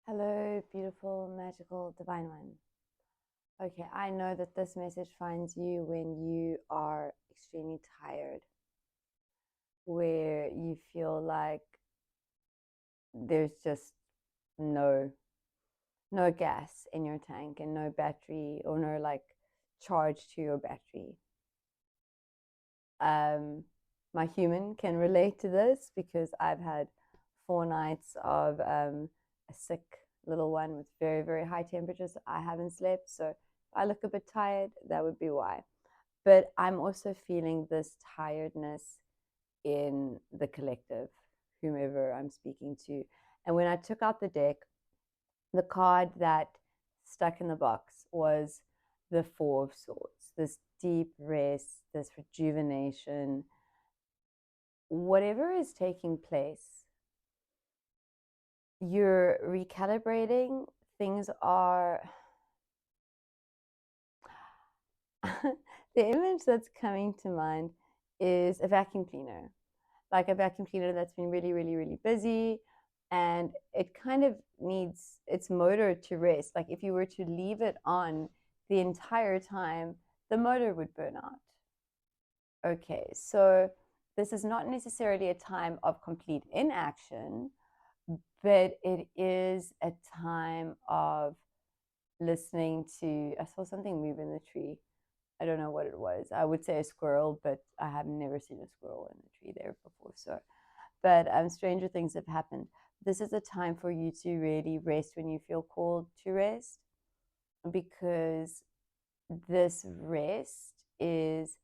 Hello, beautiful, magical, divine one. Okay, I know that this message finds you when you are extremely tired, where you feel like there's just no no gas in your tank and no battery or no charge to your battery. Um, my human can relate to this because I've had 4 nights of a sick little one with very, very high temperatures. I haven't slept. So if I look a bit tired, that would be why. But I'm also feeling this tiredness in the collective, whomever I'm speaking to. And when I took out the deck, the card that stuck in the box was the Four of Swords, this deep rest, this rejuvenation, whatever is taking place, you're recalibrating. Things are the image that's coming to mind is a vacuum cleaner, like a vacuum cleaner that's been really, really, really busy, and it kind of needs its motor to rest. Like if you were to leave it on the entire time, the motor would burn out. Okay, so this is not necessarily a time of complete inaction, but it is a time of listening to. I saw something move in the tree. I don't know what it was. I would say a squirrel, but I have never seen a squirrel in the tree there before. So, but stranger things have happened. This is a time for you to really rest when you feel called to rest, because this rest is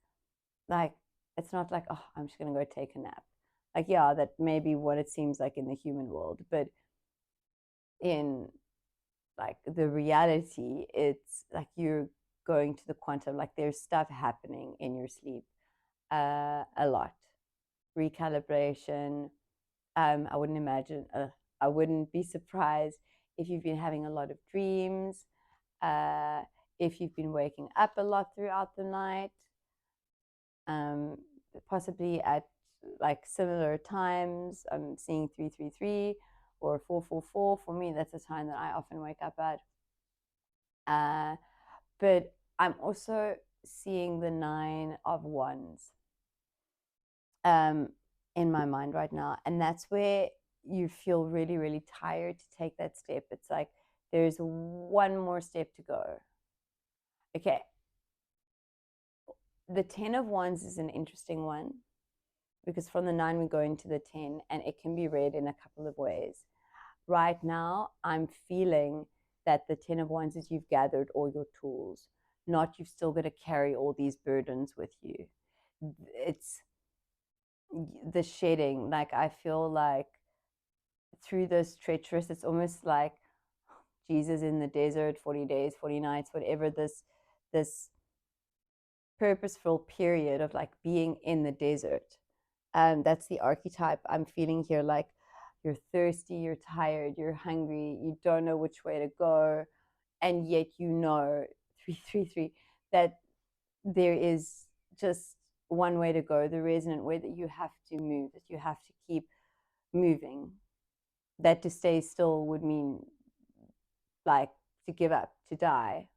like, it's not like, oh, I'm just going to go take a nap. Like, yeah, that may be what it seems like in the human world, but in like the reality, it's like you're going to the quantum, like there's stuff happening in your sleep, a lot. Recalibration. I wouldn't imagine, I wouldn't be surprised if you've been having a lot of dreams, uh, if you've been waking up a lot throughout the night, um, possibly at like similar times. I'm seeing 333 or 444. For me, that's a time that I often wake up at. But I'm also seeing the Nine of Wands um, in my mind right now. And that's where you feel really, really tired to take that step. It's like there's one more step to go. Okay. The 10 of Wands is an interesting one because from the 9 we go into the 10, and it can be read in a couple of ways. Right now, I'm feeling that the 10 of Wands is you've gathered all your tools, not you've still got to carry all these burdens with you. It's the shedding. Like, I feel like through this treacherous, it's almost like Jesus in the desert, 40 days, 40 nights, whatever, this purposeful period of like being in the desert. That's the archetype I'm feeling here. Like you're thirsty, you're tired, you're hungry, you don't know which way to go, and yet you know 333 that there is just one way to go, the resonant way, that you have to move, that you have to keep moving. That to stay still would mean like to give up, to die,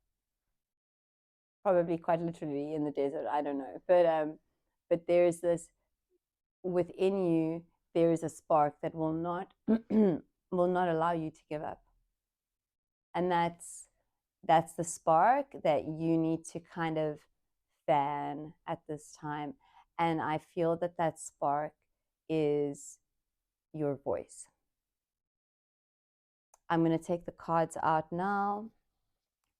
probably quite literally in the desert. I don't know, but there's this within you. There is a spark that will not will not allow you to give up, and that's the spark that you need to kind of fan at this time. And I feel that that spark is your voice. I'm going to take the cards out now,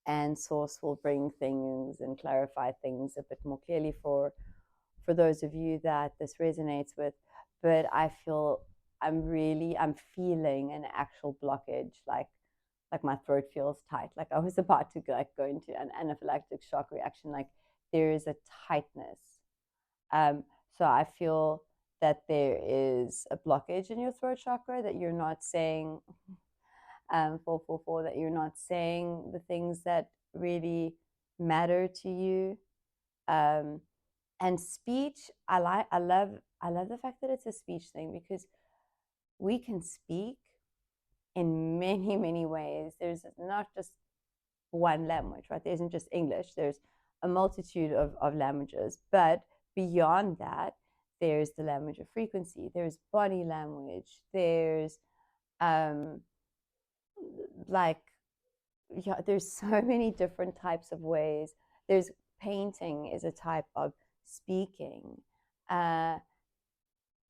and Source will bring things and clarify things a bit more clearly for those of you that this resonates with. But I feel I'm feeling an actual blockage, like my throat feels tight, like I was about to go into an anaphylactic shock reaction. Like there is a tightness. So I feel that there is a blockage in your throat chakra, that you're not saying 444, that you're not saying the things that really matter to you. And speech, I love the fact that it's a speech thing, because we can speak in many, many ways. There's not just one language, right? There isn't just English. There's a multitude of languages. But beyond that, there's the language of frequency. There's body language. There's like, yeah, there's so many different types of ways. There's painting is a type of speaking. Uh,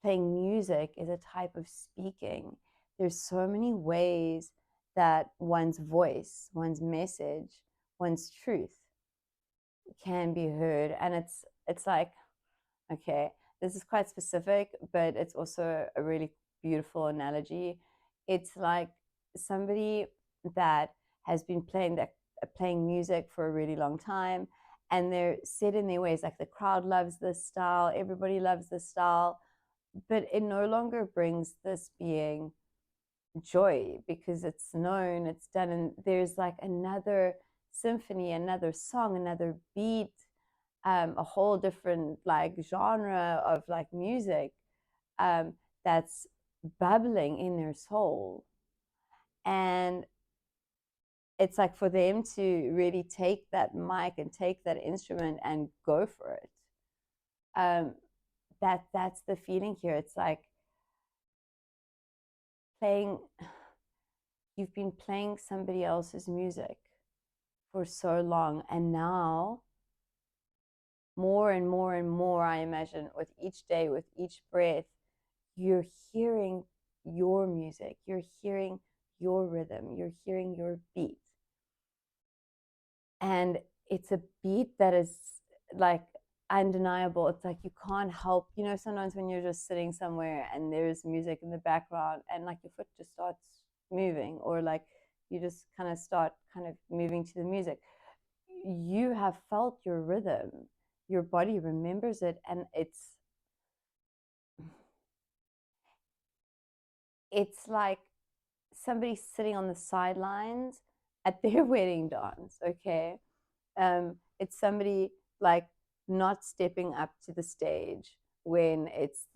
Playing music is a type of speaking. There's so many ways that one's voice, one's message, one's truth can be heard. And it's like, okay, this is quite specific, but it's also a really beautiful analogy. It's like somebody that has been playing music for a really long time, and they're set in their ways. Like the crowd loves this style, everybody loves this style, but it no longer brings this being joy because it's known, it's done, and there's like another symphony, another song, another beat, a whole different like genre of like music um, that's bubbling in their soul. And it's like for them to really take that mic and take that instrument and go for it. That's the feeling here. It's like playing, you've been playing somebody else's music for so long, and now more and more and more, I imagine, with each day, with each breath, you're hearing your music, you're hearing your rhythm, you're hearing your beat. And it's a beat that is like undeniable. It's like you can't help, you know, sometimes when you're just sitting somewhere and there's music in the background and like your foot just starts moving, or like you just kind of start kind of moving to the music. You have felt your rhythm, your body remembers it, and it's like somebody sitting on the sidelines at their wedding dance, okay? It's somebody like not stepping up to the stage when it's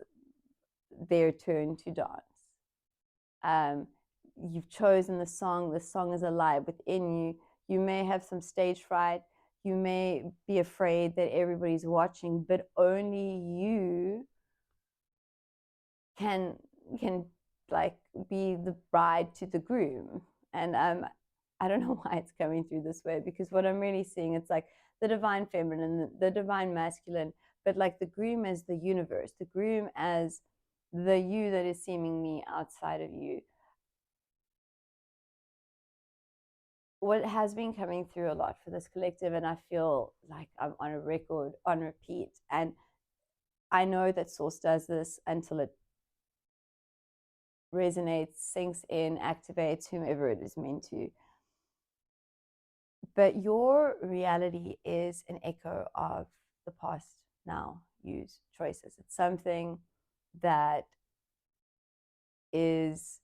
their turn to dance. Um, you've chosen the song is alive within you. You may have some stage fright, you may be afraid that everybody's watching, but only you can like be the bride to the groom. And I don't know why it's coming through this way, because what I'm really seeing, it's like the divine feminine, the divine masculine, but like the groom as the universe, the groom as the you that is seemingly outside of you. What has been coming through a lot for this collective, and I feel like I'm on a record on repeat, and I know that source does this until it resonates, sinks in, activates whomever it is meant to. But your reality is an echo of the past now use choices. It's something that is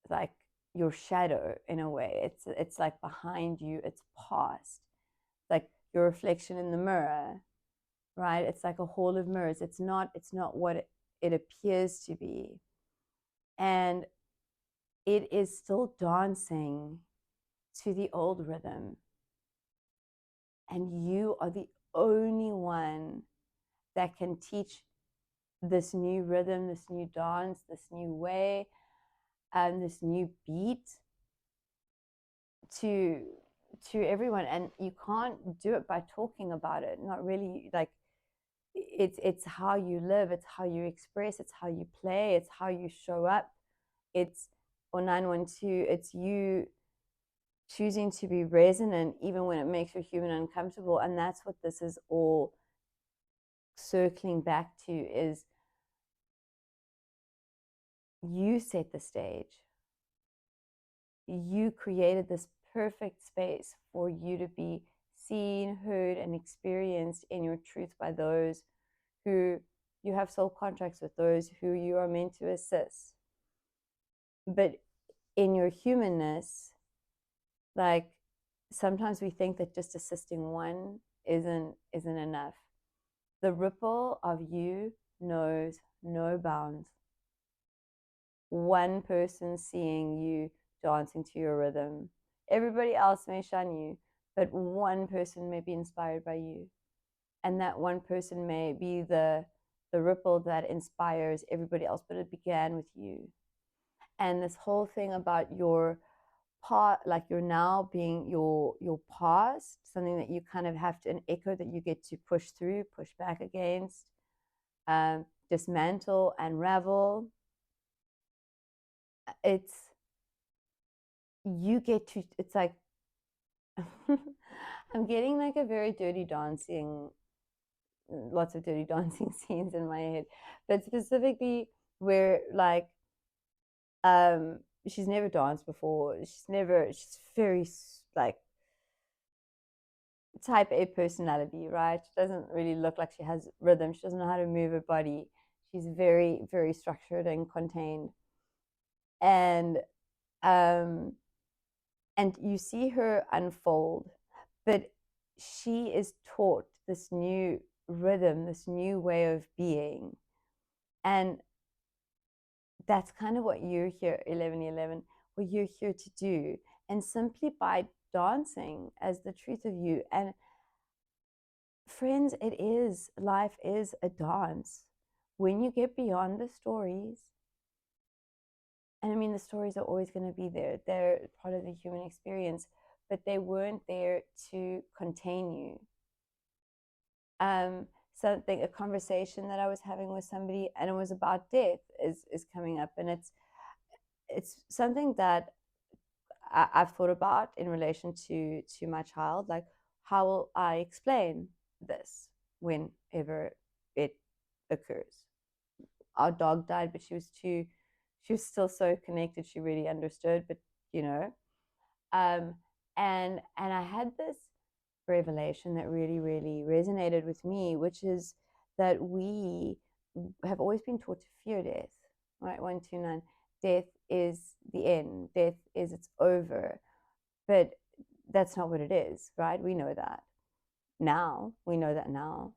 like your shadow in a way. It's like behind you, it's past. Like your reflection in the mirror, right? It's like a hall of mirrors. It's not what it appears to be. And it is still dancing to the old rhythm. And you are the only one that can teach this new rhythm, this new dance, this new way, and this new beat to everyone. And you can't do it by talking about it. Not really. Like it's how you live, it's how you express, it's how you play, it's how you show up. It's or 912, it's you choosing to be resonant even when it makes your human uncomfortable. And that's what this is all circling back to, is you set the stage. You created this perfect space for you to be seen, heard, and experienced in your truth by those who you have soul contracts with, those who you are meant to assist. But in your humanness, like sometimes we think that just assisting one isn't enough. The ripple of you knows no bounds. One person seeing you dancing to your rhythm. Everybody else may shun you, but one person may be inspired by you. And that one person may be the ripple that inspires everybody else, but it began with you. And this whole thing about your part, like you're now being your past, something that you kind of have to, an echo that you get to push through, push back against, dismantle, unravel. It's you get to, it's like I'm getting like a very dirty dancing, lots of dirty dancing scenes in my head, but specifically where like she's never danced before, she's very like type A personality, right? She doesn't really look like she has rhythm. She doesn't know how to move her body. She's very, very structured and contained. And um and you see her unfold, but she is taught this new rhythm, this new way of being. And that's kind of what you're here, 1111, what you're here to do. And simply by dancing as the truth of you. And friends, life is a dance. When you get beyond the stories, and I mean, the stories are always going to be there, they're part of the human experience, but they weren't there to contain you. Something, a conversation that I was having with somebody, and it was about death, is coming up, and it's something that I've thought about in relation to my child. Like, how will I explain this whenever it occurs? Our dog died, but she was still so connected. She really understood, but you know, um, and I had this revelation that really, really resonated with me, which is that we have always been taught to fear death. Right, 129. Death is the end. Death is it's over. But that's not what it is, right? We know that now. We know that now.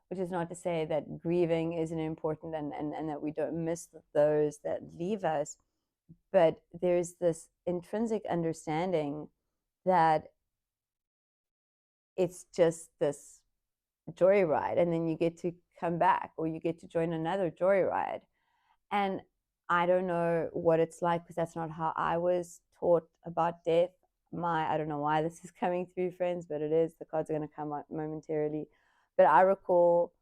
Which is not to say that grieving isn't important and that we don't miss those that leave us. But there's this intrinsic understanding that it's just this joyride, and then you get to come back or you get to join another joyride. And I don't know what it's like because that's not how I was taught about death. I don't know why this is coming through, friends, but it is. The cards are going to come out momentarily. But I recall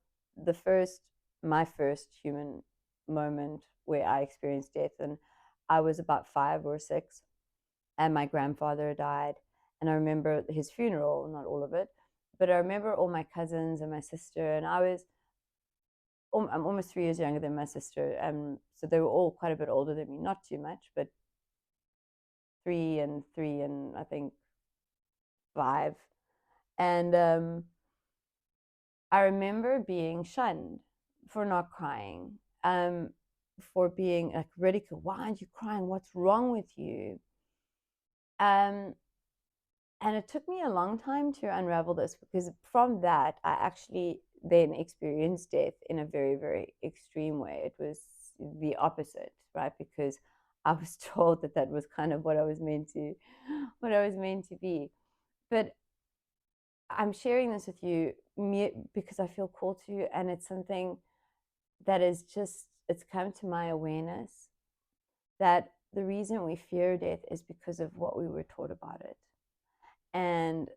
my first human moment where I experienced death, and I was about 5 or 6, and my grandfather died. And I remember his funeral, not all of it, but I remember all my cousins and my sister, and I'm almost 3 years younger than my sister, so they were all quite a bit older than me, not too much, but 3 and I think 5. And I remember being shunned for not crying, for being like ridiculed. Why aren't you crying? What's wrong with you? Um, and it took me a long time to unravel this, because from that I actually then experienced death in a very, very extreme way. It was the opposite, right? Because I was told that that was kind of what I was meant to be. But I'm sharing this with you because I feel called to, and it's something that is just, it's come to my awareness that the reason we fear death is because of what we were taught about it. And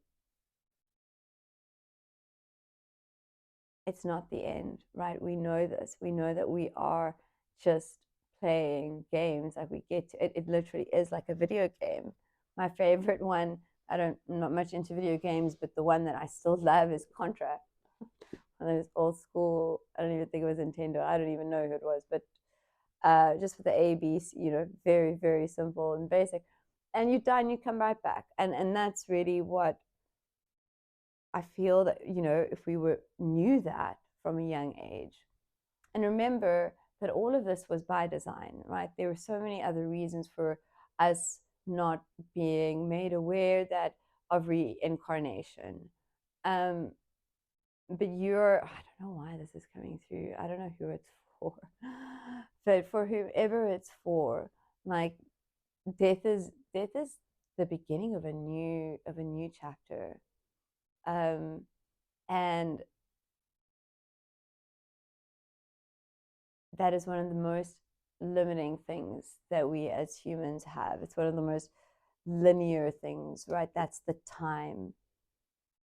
it's not the end, right? We know this. We know that we are just playing games. Like, we get to it, it literally is like a video game. My favorite one, I'm not much into video games, but the one that I still love is Contra. One of those old school, I don't even think it was Nintendo. I don't even know who it was, but just with the A, B, C, very, very simple and basic. And you die and you come right back. And that's really what I feel that, if we knew that from a young age, and remember that all of this was by design, right? There were so many other reasons for us not being made aware that of reincarnation. But I don't know why this is coming through. I don't know who it's for, but for whoever it's for, like, death is the beginning of a new chapter. And that is one of the most limiting things that we as humans have. It's one of the most linear things, right? That's the time.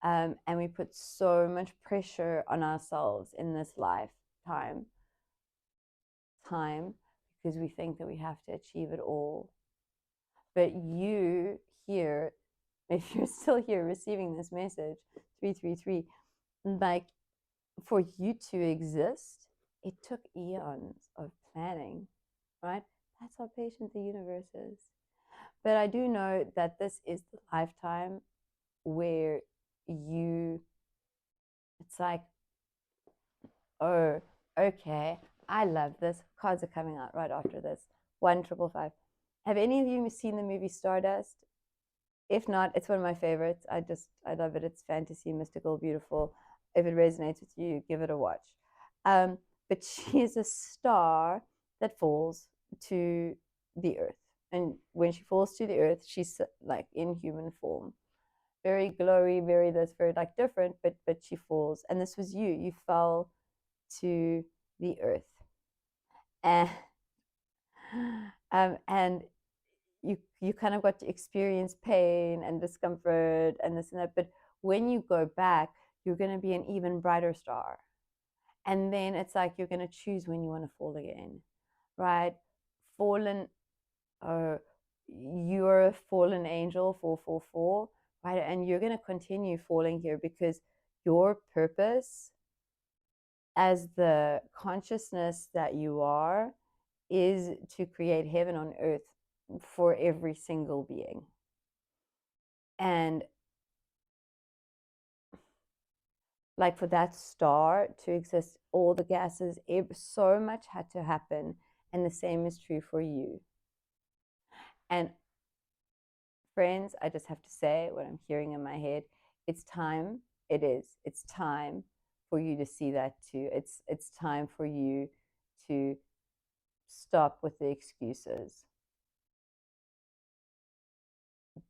And we put so much pressure on ourselves in this lifetime time because we think that we have to achieve it all. But you here, if you're still here receiving this message, 333, like for you to exist, it took eons of planning, right? That's how patient the universe is. But I do know that this is the lifetime where it's like, oh, okay, I love this. Cards are coming out right after this. 1 555. Have any of you seen the movie Stardust? If not, it's one of my favorites. I love it. It's fantasy, mystical, beautiful. If it resonates with you, give it a watch. But she is a star that falls to the earth. And when she falls to the earth, she's like in human form. Very glowy, very this, very like different, but she falls. And this was you. You fell to the earth. And and you kind of got to experience pain and discomfort and this and that. But when you go back, you're going to be an even brighter star. And then it's like you're going to choose when you want to fall again, right? Fallen, uh, you're a fallen angel, 444, right? And you're going to continue falling here because your purpose as the consciousness that you are is to create heaven on earth for every single being. And like for that star to exist, all the gases, so much had to happen. And the same is true for you. And friends, I just have to say what I'm hearing in my head. It's time. It is. It's time for you to see that too. It's time for you to stop with the excuses.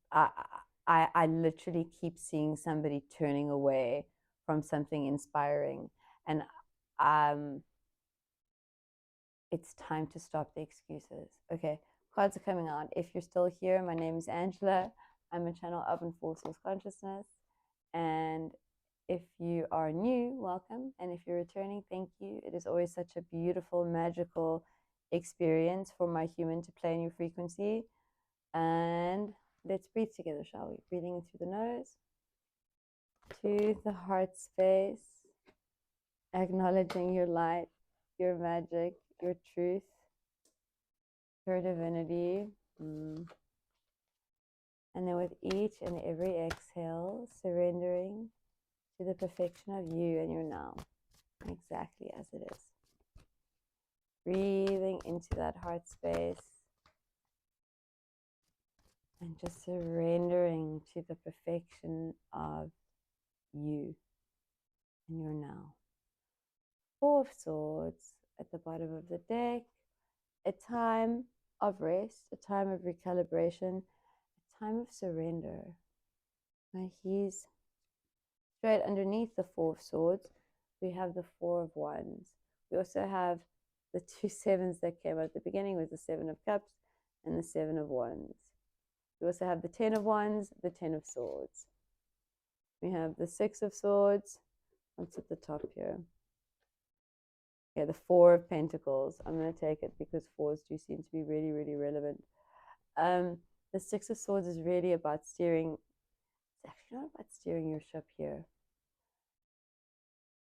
I, I literally keep seeing somebody turning away from something inspiring, and it's time to stop the excuses. Okay, cards are coming out. If you're still here, my name is Angela. I'm a channel of and for source consciousness, and if you are new, welcome, and if you're returning, thank you. It is always such a beautiful, magical experience for my human to play in your frequency. And let's breathe together, shall we? Breathing in through the nose to the heart space, acknowledging your light, your magic, your truth, your divinity. And then with each and every exhale, surrendering to the perfection of you and your now, exactly as it is. Breathing into that heart space and just surrendering to the perfection of you and your now. 4 of Swords at the bottom of the deck. A time of rest, a time of recalibration, a time of surrender. Now he's straight underneath the 4 of Swords. We have the 4 of Wands. We also have the 2 sevens that came out at the beginning with the 7 of Cups and the 7 of Wands. We also have the 10 of Wands, the 10 of Swords. We have the 6 of Swords. What's at the top here? Okay, the 4 of Pentacles. I'm going to take it because 4s do seem to be really, really relevant. The 6 of Swords is really about steering. It's actually not about steering your ship here.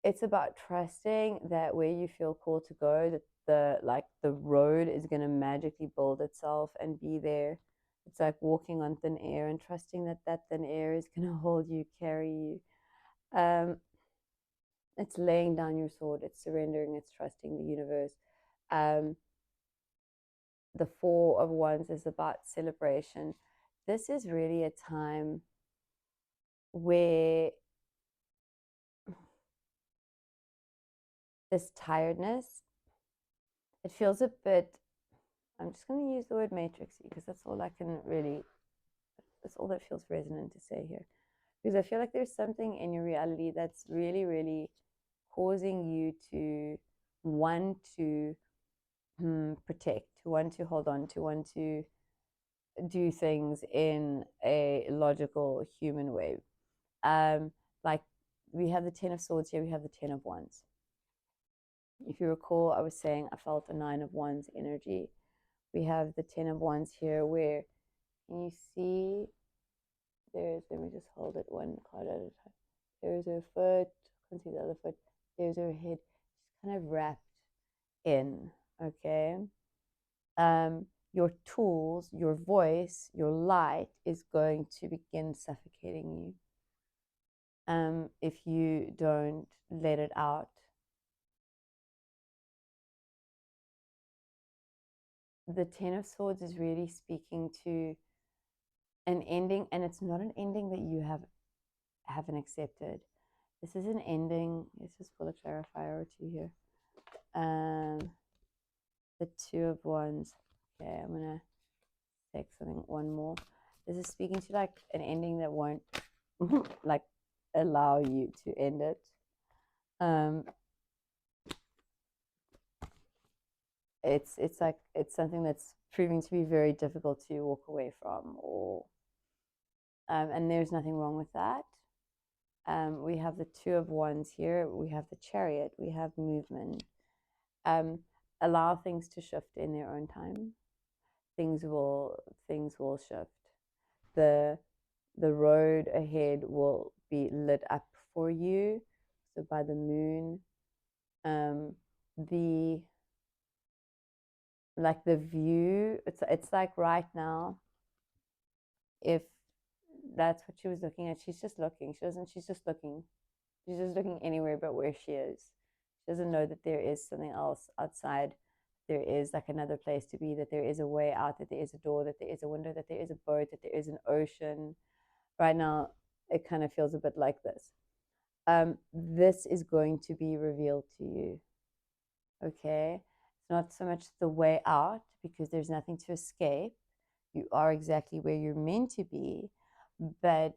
It's about trusting that where you feel called to go, that the road is going to magically build itself and be there. It's like walking on thin air and trusting that that thin air is going to hold you, carry you. It's laying down your sword. It's surrendering. It's trusting the universe. The 4 of Wands is about celebration. This is really a time where this tiredness, it feels a bit I'm just going to use the word matrixy because that's all I can really, that's all that feels resonant to say here. Because I feel like there's something in your reality that's really, really causing you to want to protect, want to hold on to, want to do things in a logical human way. Like we have the 10 of swords here, we have the 10 of wands. If you recall, I was saying I felt a 9 of wands energy. We have the 10 of wands here where, can you see, let me just hold it one card at a time. There's her foot, I can see the other foot, there's her head, just kind of wrapped in, okay? Your tools, your voice, your light is going to begin suffocating you if you don't let it out. The 10 of swords is really speaking to an ending, and it's not an ending that you haven't accepted. This is an ending. Let's just pull a clarifier or two here. The 2 of wands. Okay, I'm gonna take something one more. This is speaking to like an ending that won't like allow you to end it. It's like it's something that's proving to be very difficult to walk away from, or and there's nothing wrong with that. We have the 2 of wands here. We have the chariot. We have movement. Allow things to shift in their own time. Things will shift. The road ahead will be lit up for you. So by the moon, the view. It's like right now. If that's what she was looking at, she's just looking. She's just looking. She's just looking anywhere but where she is. She doesn't know that there is something else outside. There is like another place to be, that there is a way out, that there is a door, that there is a window, that there is a boat, that there is an ocean. Right now, it kind of feels a bit like this. This is going to be revealed to you. Okay? It's not so much the way out because there's nothing to escape. You are exactly where you're meant to be, but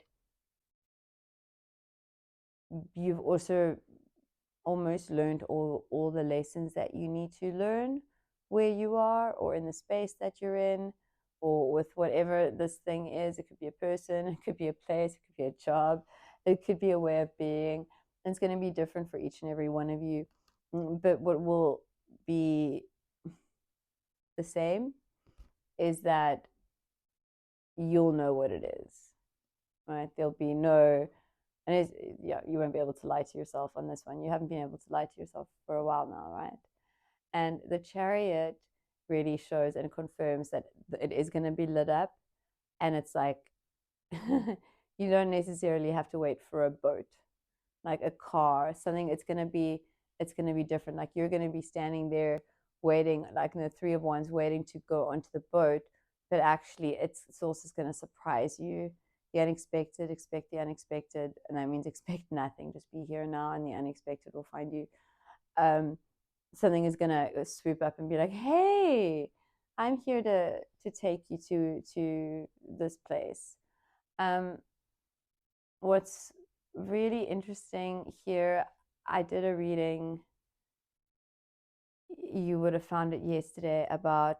you've also almost learned all the lessons that you need to learn where you are, or in the space that you're in, or with whatever this thing is. It could be a person, it could be a place, it could be a job, it could be a way of being. And it's going to be different for each and every one of you. But what will be the same is that you'll know what it is, right? There'll be no, and yeah, you won't be able to lie to yourself on this one. You haven't been able to lie to yourself for a while now, right? And the chariot really shows and confirms that it is going to be lit up. And it's like, you don't necessarily have to wait for a boat, like a car, something. It's going to be different. Like you're going to be standing there waiting, like in the 3 of wands, waiting to go onto the boat. But actually, it's also going to surprise you. The unexpected, expect the unexpected. And that means expect nothing. Just be here now, and the unexpected will find you. Something is going to swoop up and be like, hey, I'm here to take you to this place. What's really interesting here, I did a reading, you would have found it yesterday, about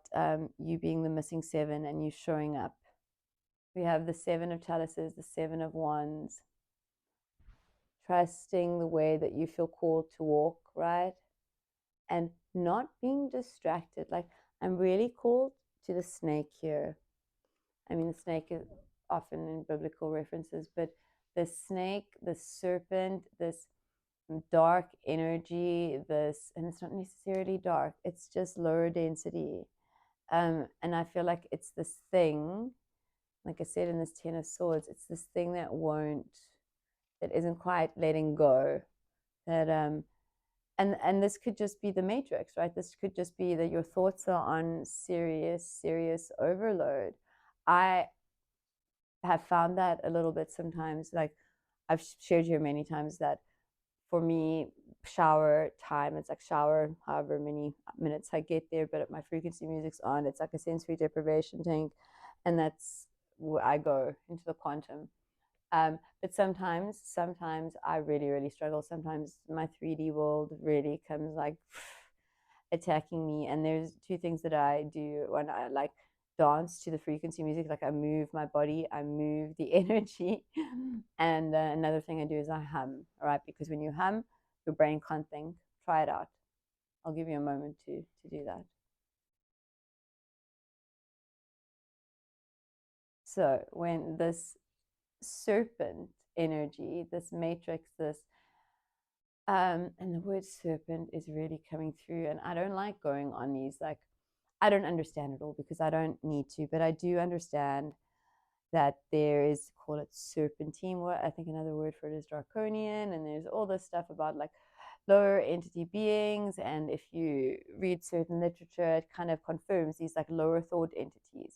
you being the missing 7 and you showing up. We have the 7 of chalices, the 7 of wands, trusting the way that you feel called to walk, right? And not being distracted. Like, I'm really called to the snake here. I mean, the snake is often in biblical references, but the snake, the serpent, this dark energy, and it's not necessarily dark, it's just lower density. And I feel like it's this thing, like I said in this 10 of swords, it's this thing that isn't quite letting go. That and this could just be the matrix, right? This could just be that your thoughts are on serious overload. I have found that a little bit sometimes. Like I've shared here many times that for me, shower time, it's like shower however many minutes I get there, but my frequency music's on. It's like a sensory deprivation tank, and that's where I go into the quantum. But sometimes I really, really struggle. Sometimes my 3D world really comes like attacking me. And there's two things that I do when I like dance to the frequency music. Like I move my body, I move the energy. And another thing I do is I hum, all right? Because when you hum, your brain can't think. Try it out. I'll give you a moment to do that. So when this serpent energy, this matrix, this and the word serpent is really coming through. And I don't like going on these, like, I don't understand it all because I don't need to, but I do understand that there is, call it serpentine, what I think another word for it is draconian, and there's all this stuff about like lower entity beings. And if you read certain literature, it kind of confirms these like lower thought entities.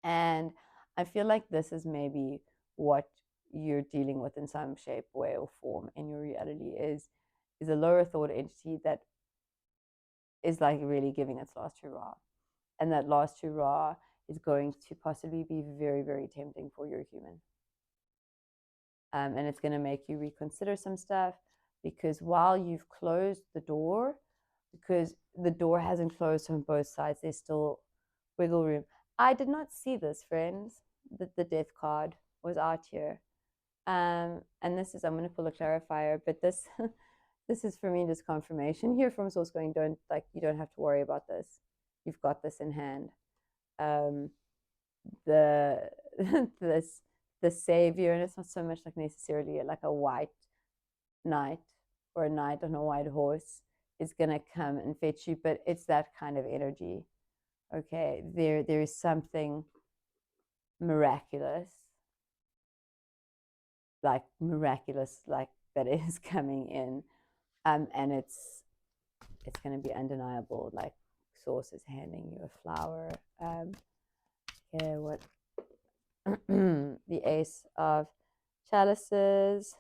And I feel like this is maybe what you're dealing with in some shape, way, or form in your reality is a lower thought entity that is like really giving its last hurrah. And that last hurrah is going to possibly be very, very tempting for your human. And it's going to make you reconsider some stuff, because while you've closed the door, because the door hasn't closed on both sides, there's still wiggle room. I did not see this, friends, that the death card was out here. And this is, I'm going to pull a clarifier, but this this is for me just confirmation here from source going, don't, like, you don't have to worry about this. You've got this in hand. The this the savior, and it's not so much like necessarily like a white knight or a knight on a white horse is gonna come and fetch you, but it's that kind of energy. Okay, there is something miraculous, like that is coming in, and it's gonna be undeniable. Like source is handing you a flower. Okay, what the ace of chalices.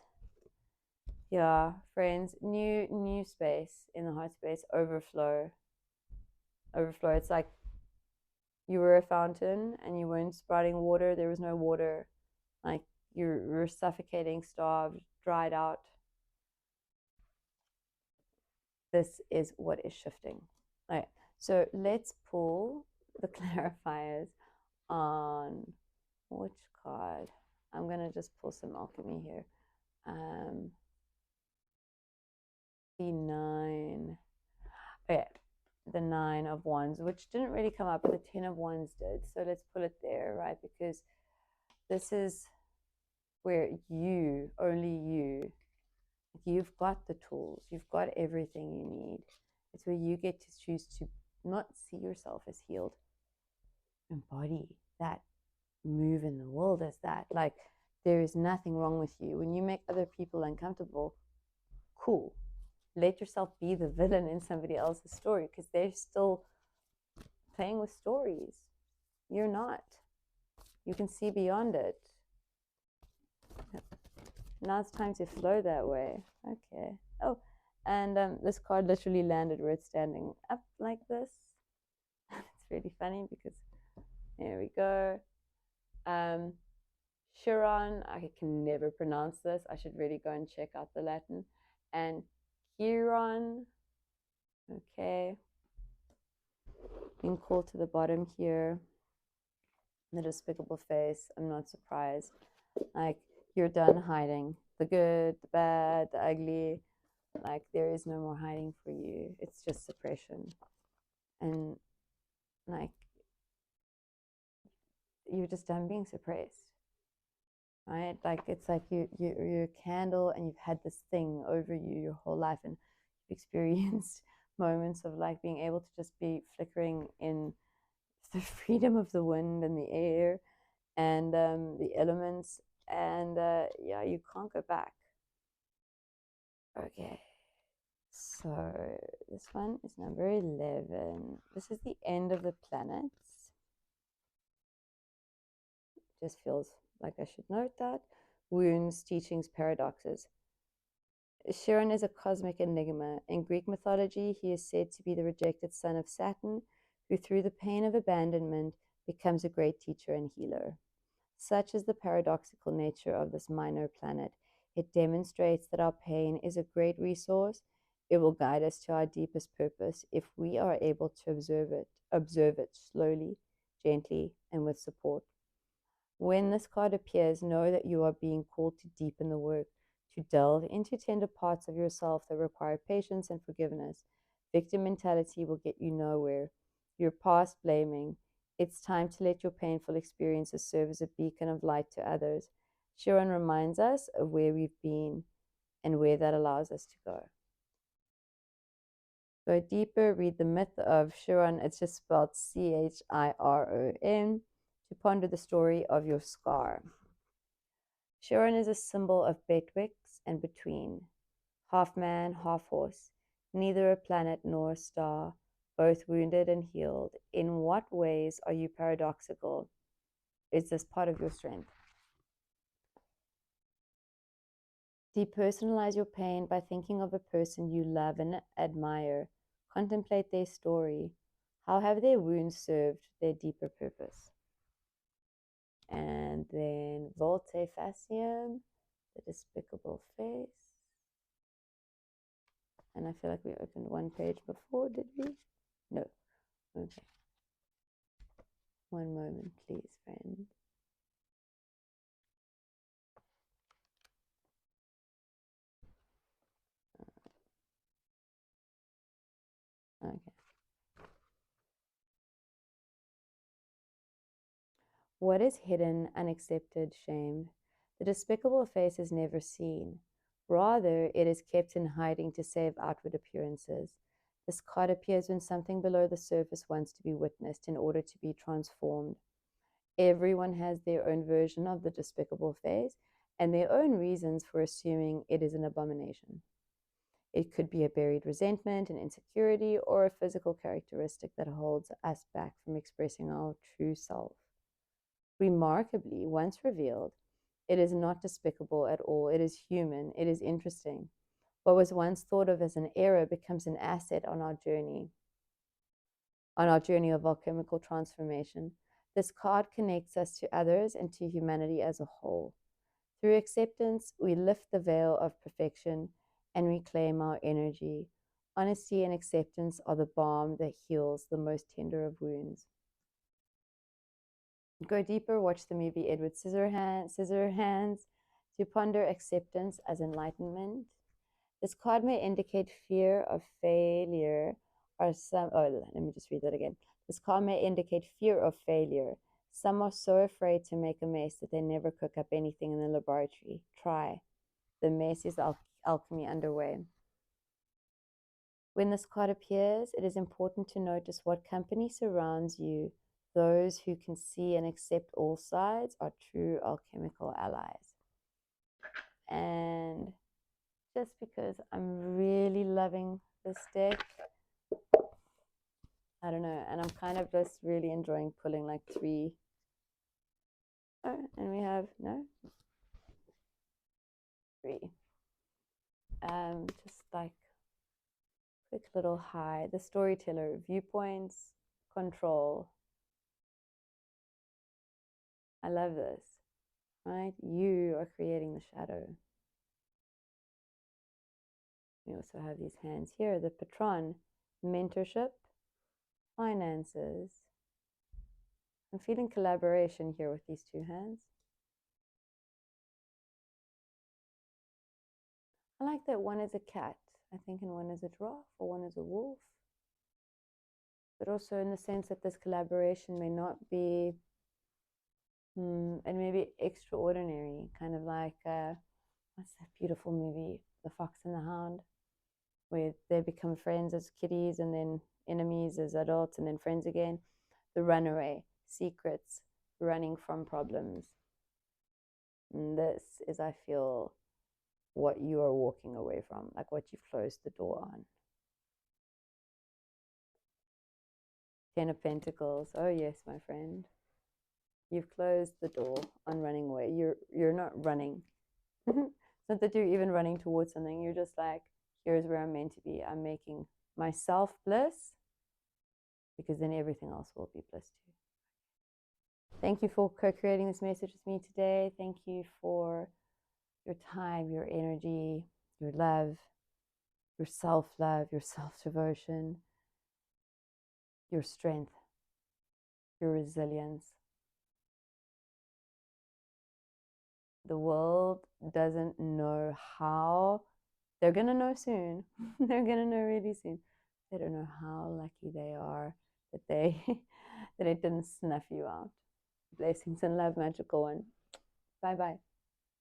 Yeah, friends, new space in the heart space, overflow. It's like you were a fountain and you weren't sprouting water. There was no water. Like you're suffocating, starved, dried out. This is what is shifting. Right. So let's pull the clarifiers on which card. I'm gonna just pull some alchemy here. The nine. Okay, the nine of wands, which didn't really come up, but the 10 of wands did. So let's put it there, right? Because this is where you, only you've got the tools, you've got everything you need. It's where you get to choose to not see yourself as healed, embody that, move in the world as that. Like there is nothing wrong with you. When you make other people uncomfortable, cool. Let yourself be the villain in somebody else's story, because they're still playing with stories. You're not. You can see beyond it. Now it's time to flow that way. Okay. Oh, and this card literally landed where it's standing up like this. It's really funny because there we go. Chiron, I can never pronounce this. I should really go and check out the Latin. And Chiron, okay. Being called to the bottom here. The despicable face. I'm not surprised. Like you're done hiding the good, the bad, the ugly. Like there is no more hiding for you. It's just suppression. And like you're just done being suppressed. Right? Like it's like you're a candle and you've had this thing over you your whole life, and you've experienced moments of like being able to just be flickering in the freedom of the wind and the air and the elements, and yeah, you can't go back. Okay, so this one is number 11. This is the end of the planets. Just feels like I should note that. Wounds, teachings, paradoxes. Chiron is a cosmic enigma. In Greek mythology, he is said to be the rejected son of Saturn, who through the pain of abandonment becomes a great teacher and healer. Such is the paradoxical nature of this minor planet. It demonstrates that our pain is a great resource. It will guide us to our deepest purpose if we are able to observe it slowly, gently, and with support. When this card appears, know that you are being called to deepen the work, to delve into tender parts of yourself that require patience and forgiveness. Victim mentality will get you nowhere. You're past blaming. It's time to let your painful experiences serve as a beacon of light to others. Chiron reminds us of where we've been and where that allows us to go. Go deeper, read the myth of Chiron. It's just spelled Chiron, to ponder the story of your scar. Chiron is a symbol of betwixt and between, half man, half horse, neither a planet nor a star, both wounded and healed. In what ways are you paradoxical? Is this part of your strength? Depersonalize your pain by thinking of a person you love and admire. Contemplate their story. How have their wounds served their deeper purpose? And then volte faciem, the despicable face. And I feel like we opened one page before, did we? No. Okay. One moment, please, friend. Okay. What is hidden, unaccepted, shamed? The despicable face is never seen. Rather, it is kept in hiding to save outward appearances. This card appears when something below the surface wants to be witnessed in order to be transformed. Everyone has their own version of the despicable face and their own reasons for assuming it is an abomination. It could be a buried resentment, an insecurity, or a physical characteristic that holds us back from expressing our true self. Remarkably, once revealed, it is not despicable at all. It is human. It is interesting. What was once thought of as an error becomes an asset on our journey of alchemical transformation. This card connects us to others and to humanity as a whole. Through acceptance, we lift the veil of perfection and reclaim our energy. Honesty and acceptance are the balm that heals the most tender of wounds. Go deeper, watch the movie Edward Scissorhands to ponder acceptance as enlightenment. This card may indicate fear of failure or let me just read that again. This card may indicate fear of failure. Some are so afraid to make a mess that they never cook up anything in the laboratory. Try. The mess is alchemy underway. When this card appears, it is important to notice what company surrounds you. Those who can see and accept all sides are true alchemical allies. And just because I'm really loving this deck, I don't know, and I'm kind of just really enjoying pulling like 3. Oh, and we have, no? 3. Just like quick little high. The storyteller, viewpoints, control. I love this, right? You are creating the shadow. We also have these hands here, the patron, mentorship, finances. I'm feeling collaboration here with these 2 hands. I like that one is a cat, I think, and one is a giraffe, or one is a wolf. But also in the sense that this collaboration may not be, and maybe extraordinary, kind of like, what's that beautiful movie, The Fox and the Hound, where they become friends as kiddies and then enemies as adults and then friends again. The runaway, secrets, running from problems. And this is, I feel, what you are walking away from, like what you've closed the door on. 10 of Pentacles. Oh yes, my friend. You've closed the door on running away. You're not running. It's not that you're even running towards something. You're just like, here's where I'm meant to be. I'm making myself bliss, because then everything else will be bliss too. Thank you for co-creating this message with me today. Thank you for your time, your energy, your love, your self-love, your self-devotion, your strength, your resilience. The world doesn't know how. They're going to know soon. They're going to know really soon. They don't know how lucky they are that they that it didn't snuff you out. Blessings and love, magical one. Bye bye.